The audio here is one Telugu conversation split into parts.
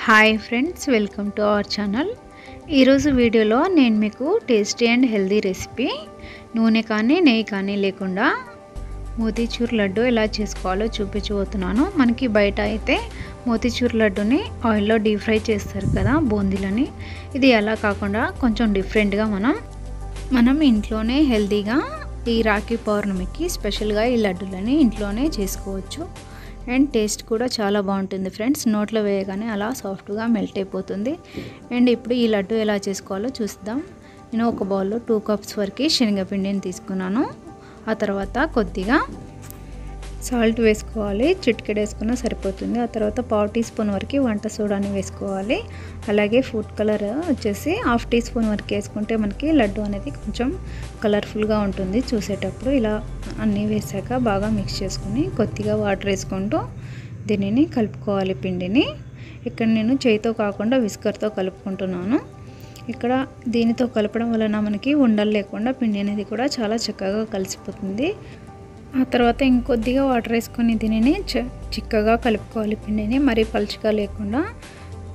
Hi friends, welcome to our channel. ఈరోజు వీడియోలో నేను మీకు టేస్టీ అండ్ హెల్దీ రెసిపీ నూనె కానీ నెయ్యి కానీ లేకుండా మోతీచూర్ లడ్డు ఎలా చేసుకోవాలో చూపించబోతున్నాను. మనకి బయట అయితే మోతీచూర్ లడ్డుని ఆయిల్లో డీప్ ఫ్రై చేస్తారు కదా, బూందీలని. ఇది అలా కాకుండా కొంచెం డిఫరెంట్గా మనం ఇంట్లోనే హెల్దీగా ఈ రాఖీ పౌర్ణమికి స్పెషల్గా ఈ లడ్డులని ఇంట్లోనే చేసుకోవచ్చు. అండ్ టేస్ట్ కూడా చాలా బాగుంటుంది ఫ్రెండ్స్. నోట్లో వేయగానే అలా సాఫ్ట్గా మెల్ట్ అయిపోతుంది. అండ్ ఇప్పుడు ఈ లడ్డు ఎలా చేసుకోవాలో చూద్దాం. నేను ఒక బౌల్లో 2 కప్స్ వరకు శనగపిండిని తీసుకున్నాను. ఆ తర్వాత కొద్దిగా సాల్ట్ వేసుకోవాలి, చిటికెడు వేసుకున్నా సరిపోతుంది. ఆ తర్వాత 1/2 టీ స్పూన్ వరకు వంట సోడాని వేసుకోవాలి. అలాగే ఫుడ్ కలర్ వచ్చేసి 1/2 టీ స్పూన్ వరకు వేసుకుంటే మనకి లడ్డు అనేది కొంచెం కలర్ఫుల్గా ఉంటుంది చూసేటప్పుడు. ఇలా అన్నీ వేసాక బాగా మిక్స్ చేసుకొని కొద్దిగా వాటర్ వేసుకుంటూ దీనిని కలుపుకోవాలి. పిండిని ఇక్కడ నేను చేయితో కాకుండా విస్కర్తో కలుపుకుంటున్నాను. ఇక్కడ దీనితో కలపడం వలన మనకి ఉండలు లేకుండా పిండి అనేది కూడా చాలా చక్కగా కలిసిపోతుంది. ఆ తర్వాత ఇంకొద్దిగా వాటర్ వేసుకొని దీనిని చిక్కగా కలుపుకోవాలి. పిండిని మరీ పలుచగా లేకుండా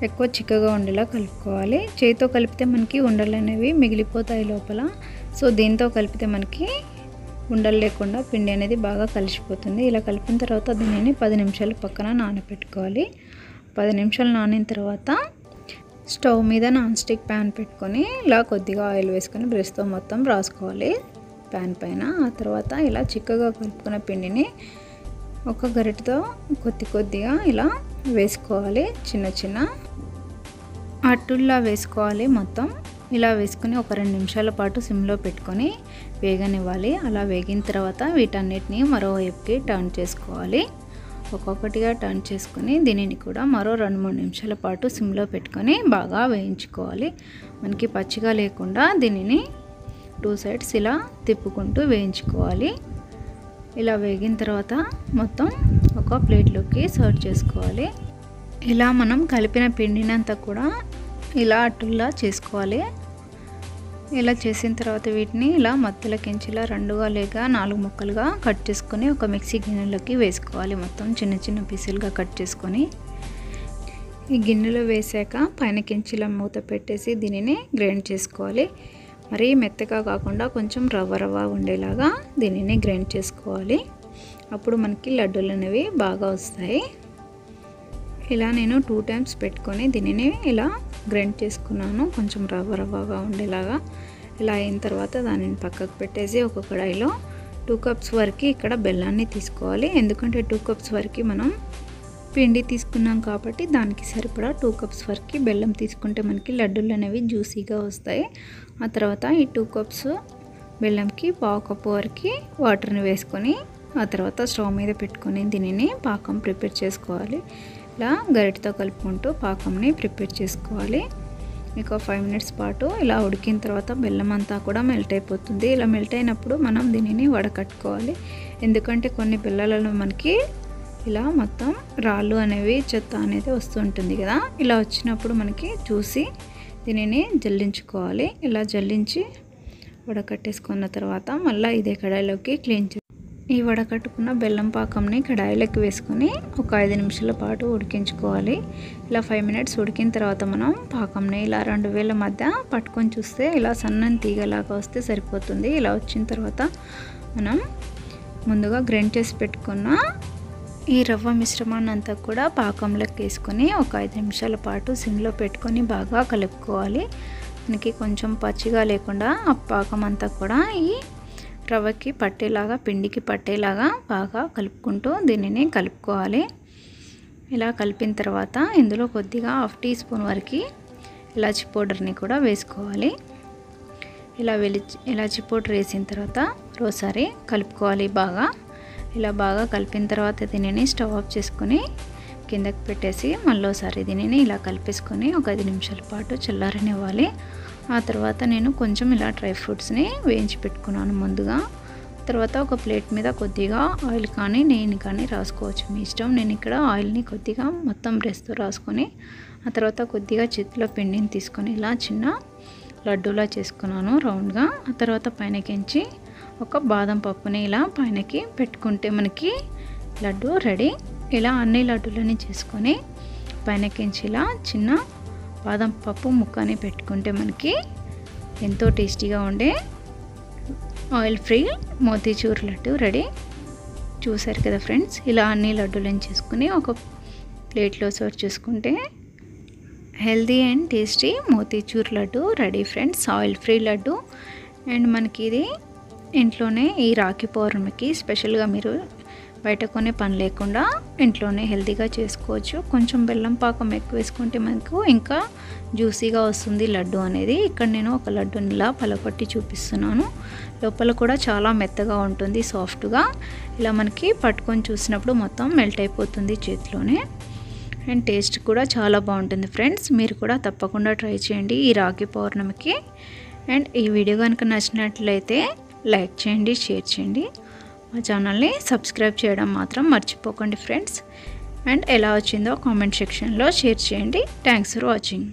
ఎక్కువ చిక్కగా ఉండేలా కలుపుకోవాలి. చేతితో కలిపితే మనకి ఉండలు అనేవి మిగిలిపోతాయి లోపల. సో దీంతో కలిపితే మనకి ఉండలు లేకుండా పిండి అనేది బాగా కలిసిపోతుంది. ఇలా కలిపిన తర్వాత దీనిని 10 నిమిషాలు పక్కన నానబెట్టుకోవాలి. 10 నిమిషాలు నానిన తర్వాత స్టవ్ మీద నాన్ స్టిక్ ప్యాన్ పెట్టుకొని ఇలా కొద్దిగా ఆయిల్ వేసుకొని బ్రష్తో మొత్తం రాసుకోవాలి ప్యాన్ పైన. ఆ తర్వాత ఇలా చిక్కగా కలుపుకున్న పిండిని ఒక గరిటెతో కొద్దిగా ఇలా వేసుకోవాలి. చిన్న చిన్న అట్టుల్లా వేసుకోవాలి మొత్తం. ఇలా వేసుకుని ఒక 2 నిమిషాల పాటు సిమ్లో పెట్టుకొని వేగనివ్వాలి. అలా వేగిన తర్వాత వీటన్నిటిని మరోవైపుకి టర్న్ చేసుకోవాలి. ఒక్కొక్కటిగా టర్న్ చేసుకొని దీనిని కూడా మరో 2-3 నిమిషాల పాటు సిమ్లో పెట్టుకొని బాగా వేయించుకోవాలి. మనకి పచ్చిగా లేకుండా దీనిని 2 సైడ్స్ ఇలా తిప్పుకుంటూ వేయించుకోవాలి. ఇలా వేగిన తర్వాత మొత్తం ఒక ప్లేట్లోకి సర్వ్ చేసుకోవాలి. ఇలా మనం కలిపిన పిండినంతా కూడా ఇలా అట్టుల్లా చేసుకోవాలి. ఇలా చేసిన తర్వాత వీటిని ఇలా మధ్యలోకించి ఇలా 2గా లేక 4 ముక్కలుగా కట్ చేసుకొని ఒక మిక్సీ గిన్నెలోకి వేసుకోవాలి. మొత్తం చిన్న చిన్న పీసులుగా కట్ చేసుకొని ఈ గిన్నెలో వేసాక పైన కించిలా మూత పెట్టేసి దీనిని గ్రైండ్ చేసుకోవాలి. మరీ మెత్తగా కాకుండా కొంచెం రవ్వ ఉండేలాగా దీనిని గ్రైండ్ చేసుకోవాలి. అప్పుడు మనకి లడ్డూలు అనేవి బాగా వస్తాయి. ఇలా నేను 2 టైమ్స్ పెట్టుకొని దీనిని ఇలా గ్రైండ్ చేసుకున్నాను, కొంచెం రవ్వగా ఉండేలాగా. ఇలా అయిన తర్వాత దానిని పక్కకు పెట్టేసి ఒక కడాయిలో 2 కప్స్ వరకు ఇక్కడ బెల్లాన్ని తీసుకోవాలి. ఎందుకంటే 2 కప్స్ వరకు మనం పిండి తీసుకున్నాం కాబట్టి దానికి సరిపడా 2 కప్స్ వరకు బెల్లం తీసుకుంటే మనకి లడ్డూలు అనేవి జ్యూసీగా వస్తాయి. ఆ తర్వాత ఈ 2 కప్స్ బెల్లంకి 1/2 కప్పు వరకు వాటర్ని వేసుకొని ఆ తర్వాత స్టవ్ మీద పెట్టుకొని దీనిని పాకం ప్రిపేర్ చేసుకోవాలి. ఇలా గరిటెతో కలుపుకుంటూ పాకంని ప్రిపేర్ చేసుకోవాలి. ఒక 5 మినిట్స్ పాటు ఇలా ఉడికిన తర్వాత బెల్లం అంతా కూడా మెల్ట్ అయిపోతుంది. ఇలా మెల్ట్ అయినప్పుడు మనం దీనిని వడకట్టుకోవాలి. ఎందుకంటే కొన్ని బెల్లాలలో మనకి ఇలా మొత్తం రాళ్ళు అనేవి చెత్త అనేది వస్తుంటుంది కదా. ఇలా వచ్చినప్పుడు మనకి చూసి దీనిని జల్లించుకోవాలి. ఇలా జల్లించి వడకట్టేసుకున్న తర్వాత మళ్ళీ ఇదే కడాయిలోకి ఈ వడకట్టుకున్న బెల్లం పాకంని కడాయిలోకి వేసుకొని ఒక 5 నిమిషాల పాటు ఉడికించుకోవాలి. ఇలా 5 మినిట్స్ ఉడికిన తర్వాత మనం పాకంని ఇలా 2 వేల మధ్య పట్టుకొని చూస్తే ఇలా సన్నని తీగలాగా వస్తే సరిపోతుంది. ఇలా వచ్చిన తర్వాత మనం ముందుగా గ్రైండ్ చేసి పెట్టుకున్న ఈ రవ్వ మిశ్రమాన్ని అంతా కూడా పాకంలోకి వేసుకొని ఒక 5 నిమిషాల పాటు సిమ్లో పెట్టుకొని బాగా కలుపుకోవాలి. మనకి కొంచెం పచ్చిగా లేకుండా ఆ పాకం అంతా కూడా ఈ రవ్వకి పట్టేలాగా, పిండికి పట్టేలాగా బాగా కలుపుకుంటూ దీనిని కలుపుకోవాలి. ఇలా కలిపిన తర్వాత ఇందులో కొద్దిగా 1/2 టీ స్పూన్ వరకు ఇలాచీ పౌడర్ని కూడా వేసుకోవాలి. ఇలాచీ పౌడర్ వేసిన తర్వాత మరోసారి కలుపుకోవాలి బాగా. ఇలా బాగా కలిపిన తర్వాత దీనిని స్టవ్ ఆఫ్ చేసుకొని కిందకి పెట్టేసి మళ్ళీసారి దీనిని ఇలా కలిపేసుకొని ఒక 5 నిమిషాల పాటు చల్లారనివ్వాలి. ఆ తర్వాత నేను కొంచెం ఇలా డ్రై ఫ్రూట్స్ని వేయించి పెట్టుకున్నాను ముందుగా. తర్వాత ఒక ప్లేట్ మీద కొద్దిగా ఆయిల్ కానీ నెయ్యిని కానీ రాసుకోవచ్చు, మీ ఇష్టం. నేను ఇక్కడ ఆయిల్ని కొద్దిగా మొత్తం బ్రష్తో రాసుకొని ఆ తర్వాత కొద్దిగా చేతిలో పిండిని తీసుకొని ఇలా చిన్న లడ్డూలా చేసుకున్నాను రౌండ్గా. ఆ తర్వాత పైనకించి ఒక బాదం పప్పుని ఇలా పైనకి పెట్టుకుంటే మనకి లడ్డు రెడీ. ఇలా అన్ని లడ్డూలని చేసుకొని పైనకించి ఇలా చిన్న బాదం పప్పు ముక్కని పెట్టుకుంటే మనకి ఎంతో టేస్టీగా ఉండే oil free motichoor laddu ready. చూసారు కదా ఫ్రెండ్స్, ఇలా అన్ని లడ్డూలను చేసుకుని ఒక ప్లేట్లో సర్వ్ చేసుకుంటే healthy and tasty motichoor laddu ready friends. Oil free laddu. And మనకి ఇది ఇంట్లోనే ఈ రాఖీ పౌర్ణమికి స్పెషల్గా మీరు బయట కొనే పని లేకుండా ఇంట్లోనే హెల్తీగా చేసుకోవచ్చు. కొంచెం బెల్లం పాకం ఎక్కువ వేసుకుంటే మనకు ఇంకా జ్యూసీగా వస్తుంది లడ్డు అనేది. ఇక్కడ నేను ఒక లడ్డుని ఇలా పలకొట్టి చూపిస్తున్నాను. లోపల కూడా చాలా మెత్తగా ఉంటుంది, సాఫ్ట్గా. ఇలా మనకి పట్టుకొని చూసినప్పుడు మొత్తం మెల్ట్ అయిపోతుంది చేతిలోనే. అండ్ టేస్ట్ కూడా చాలా బాగుంటుంది ఫ్రెండ్స్. మీరు కూడా తప్పకుండా ట్రై చేయండి ఈ రాఖీ పౌర్ణమికి. అండ్ ఈ వీడియో కనుక నచ్చినట్లయితే లైక్ చేయండి, షేర్ చేయండి. మా ఛానల్ని సబ్స్క్రైబ్ చేయడం మాత్రం మర్చిపోకండి ఫ్రెండ్స్. అండ్ ఎలా వచ్చిందో కామెంట్ సెక్షన్లో షేర్ చేయండి. Thanks for watching.